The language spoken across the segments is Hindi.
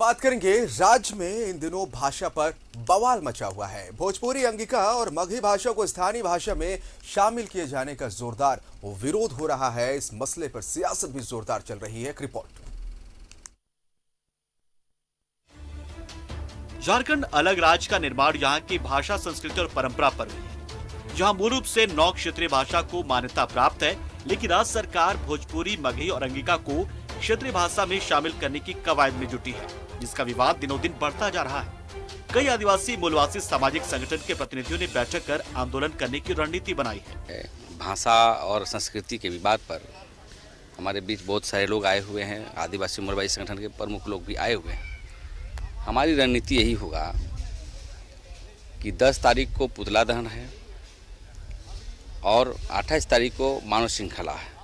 बात करेंगे राज्य में इन दिनों भाषा पर बवाल मचा हुआ है। भोजपुरी, अंगिका और मगही भाषा को स्थानीय भाषा में शामिल किए जाने का जोरदार विरोध हो रहा है। इस मसले पर सियासत भी जोरदार चल रही है। एक रिपोर्ट। झारखंड अलग राज्य का निर्माण यहाँ की भाषा, संस्कृति और परंपरा पर हुई है। यहाँ मूल रूप से 9 क्षेत्रीय भाषा को मान्यता प्राप्त है, लेकिन राज्य सरकार भोजपुरी, मगही और अंगिका को क्षेत्रीय भाषा में शामिल करने की कवायद में जुटी है, जिसका विवाद दिनों दिन बढ़ता जा रहा है। कई आदिवासी मूलवासी सामाजिक संगठन के प्रतिनिधियों ने बैठक कर आंदोलन करने की रणनीति बनाई है। भाषा और संस्कृति के विवाद पर हमारे बीच बहुत सारे लोग आए हुए हैं। आदिवासी मूलवासी संगठन के प्रमुख लोग भी आए हुए हैं। हमारी रणनीति यही होगा कि 10 तारीख को पुतला दहन है और 28 तारीख को मानव श्रृंखला है।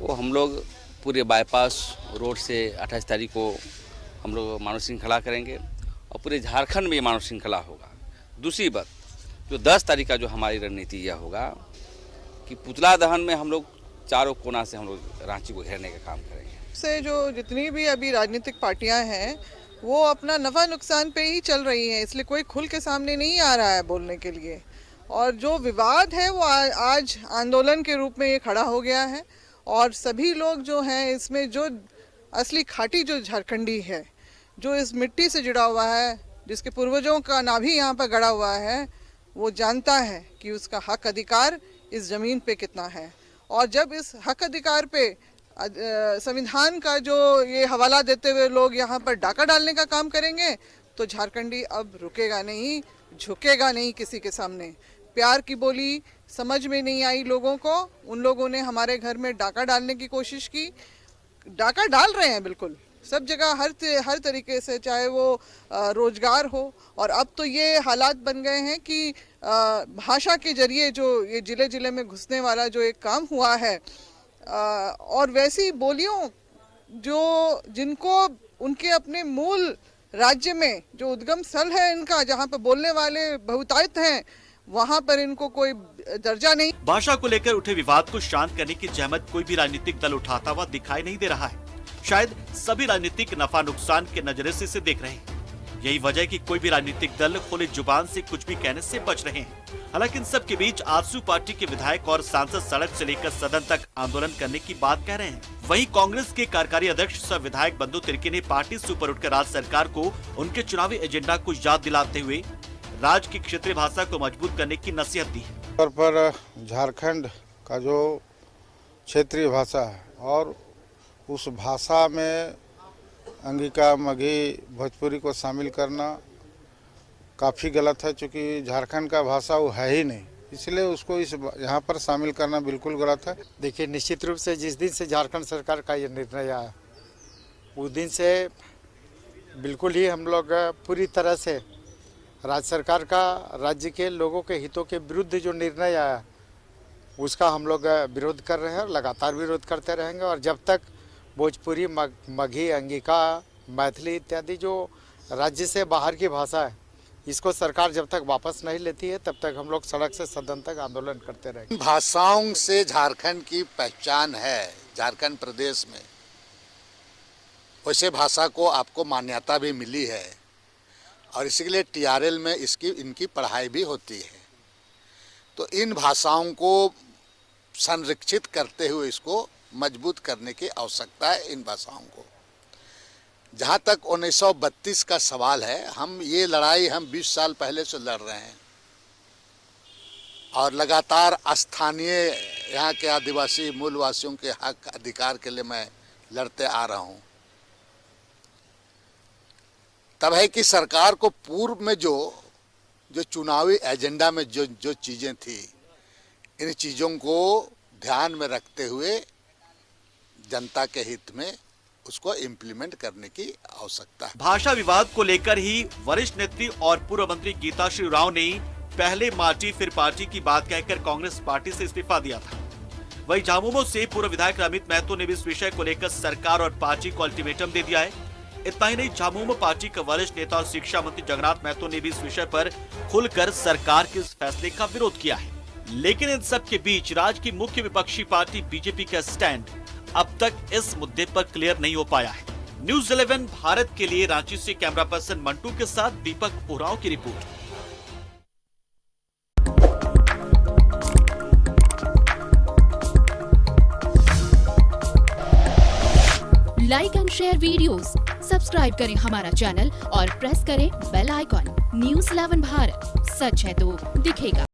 वो हम लोग पूरे बाईपास रोड से 28 तारीख को हम लोग मानव श्रृंखला करेंगे और पूरे झारखंड में मानव श्रृंखला होगा। दूसरी बात, जो 10 तारीख का जो हमारी रणनीति यह होगा कि पुतला दहन में हम लोग चारों कोना से हम लोग रांची को घेरने का काम करेंगे। से जो जितनी भी अभी राजनीतिक पार्टियां हैं वो अपना नफा नुकसान पे ही चल रही हैं, इसलिए कोई खुल के सामने नहीं आ रहा है बोलने के लिए। और जो विवाद है वो आज आंदोलन के रूप में ये खड़ा हो गया है और सभी लोग जो हैं इसमें जो असली खाटी जो झारखंडी है, जो इस मिट्टी से जुड़ा हुआ है, जिसके पूर्वजों का नाभि यहाँ पर गड़ा हुआ है, वो जानता है कि उसका हक अधिकार इस ज़मीन पे कितना है। और जब इस हक अधिकार पे संविधान का जो ये हवाला देते हुए लोग यहाँ पर डाका डालने का काम करेंगे तो झारखंडी अब रुकेगा नहीं, झुकेगा नहीं किसी के सामने। प्यार की बोली समझ में नहीं आई लोगों को, उन लोगों ने हमारे घर में डाका डालने की कोशिश की। डाका डाल रहे हैं बिल्कुल सब जगह, हर तरीके से, चाहे वो रोजगार हो। और अब तो ये हालात बन गए हैं कि भाषा के जरिए जो ये जिले जिले में घुसने वाला जो एक काम हुआ है, और वैसी बोलियों जो जिनको उनके अपने मूल राज्य में जो उद्गम स्थल है इनका, जहाँ पर बोलने वाले बहुतायत हैं, वहाँ पर इनको कोई दर्जा नहीं। भाषा को लेकर उठे विवाद को शांत करने की जहमत कोई भी राजनीतिक दल उठाता हुआ दिखाई नहीं दे रहा है। शायद सभी राजनीतिक नफा नुकसान के नजरे से इसे देख रहे हैं। यही वजह है कि कोई भी राजनीतिक दल खुली जुबान से कुछ भी कहने से बच रहे हैं। हालांकि इन सब के बीच आजसू पार्टी के विधायक और सांसद सड़क से लेकर सदन तक आंदोलन करने की बात कह रहे हैं। वहीं कांग्रेस के कार्यकारी अध्यक्ष सह विधायक बंधु तिर्की ने पार्टी से ऊपर उठकर राज्य सरकार को उनके चुनावी एजेंडा को याद दिलाते हुए राज्य की क्षेत्रीय भाषा को मजबूत करने की नसीहत दी है। पर झारखंड का जो क्षेत्रीय भाषा है और उस भाषा में अंगिका, मगही, भोजपुरी को शामिल करना काफ़ी गलत है, क्योंकि झारखंड का भाषा वो है ही नहीं, इसलिए उसको इस यहाँ पर शामिल करना बिल्कुल गलत है। देखिए, निश्चित रूप से जिस दिन से झारखंड सरकार का ये निर्णय आया उस दिन से बिल्कुल ही हम लोग पूरी तरह से राज्य सरकार का राज्य के लोगों के हितों के विरुद्ध जो निर्णय आया उसका हम लोग विरोध कर रहे हैं और लगातार विरोध करते रहेंगे। और जब तक भोजपुरी, मगही, अंगिका, मैथिली इत्यादि जो राज्य से बाहर की भाषा है इसको सरकार जब तक वापस नहीं लेती है तब तक हम लोग सड़क से सदन तक आंदोलन करते रहेंगे। भाषाओं से झारखंड की पहचान है। झारखंड प्रदेश में वैसे भाषा को आपको मान्यता भी मिली है और इसीलिए TRL में इनकी पढ़ाई भी होती है। तो इन भाषाओं को संरक्षित करते हुए इसको मजबूत करने की आवश्यकता है। इन भाषाओं को जहाँ तक 1932 का सवाल है, हम ये लड़ाई हम 20 साल पहले से लड़ रहे हैं और लगातार स्थानीय यहाँ के आदिवासी मूलवासियों के हक अधिकार के लिए मैं लड़ते आ रहा हूँ। तब है कि सरकार को पूर्व में जो चुनावी एजेंडा में जो चीज़ें थी, इन चीज़ों को ध्यान में रखते हुए जनता के हित में उसको इम्प्लीमेंट करने की आवश्यकता है। भाषा विवाद को लेकर ही वरिष्ठ नेत्री और पूर्व मंत्री गीता श्री राव ने पहले माटी फिर पार्टी की बात कहकर कांग्रेस पार्टी से इस्तीफा दिया था। वहीं झामुमो से पूर्व विधायक अमित महतो ने भी इस विषय को लेकर सरकार और पार्टी को अल्टीमेटम दे दिया है। इतना ही नहीं, झामुमो पार्टी का वरिष्ठ नेता और शिक्षा मंत्री जगन्नाथ महतो ने भी इस विषय पर खुलकर सरकार के इस फैसले का विरोध किया है। लेकिन इन सब के बीच राज्य की मुख्य विपक्षी पार्टी बीजेपी का स्टैंड अब तक इस मुद्दे पर क्लियर नहीं हो पाया है। न्यूज 11 भारत के लिए रांची से कैमरा पर्सन मंटू के साथ दीपक उरांव की report. Like and share videos, subscribe करें हमारा चैनल और प्रेस करें बेल आइकॉन। न्यूज़ 11 भारत, सच है तो दिखेगा।